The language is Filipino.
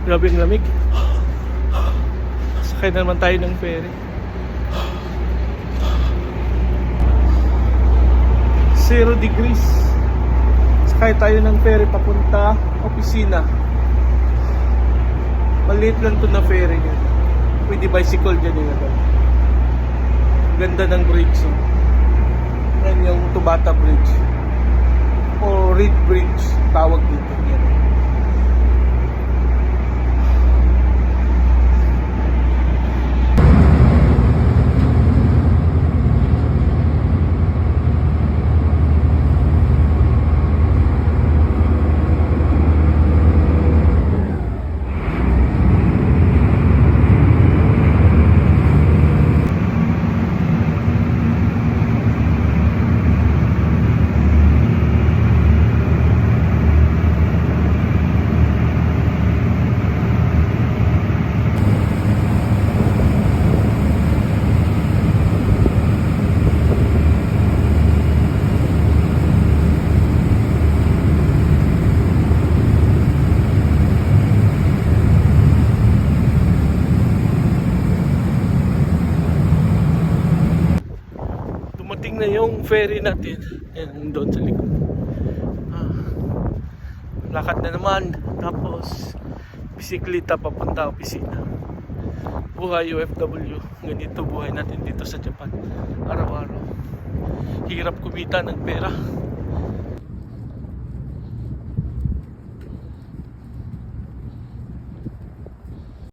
Grabe ang lamig. Sakay na naman tayo ng ferry. 0 degrees. Sakay tayo ng ferry papunta opisina. Maliit lang to na ferry yun. Pwede bicycle dyan yun. Ganda ng bridge. Yan yung Tubata Bridge. O Reed Bridge. Tawag dito. Yan. Dumating na yung ferry natin. Yan, doon sa likod. Lakad na naman. Tapos bisikleta papunta opisina. Buhay OFW. Ganito buhay natin dito sa Japan. Araw-araw. Hirap kumita ng pera.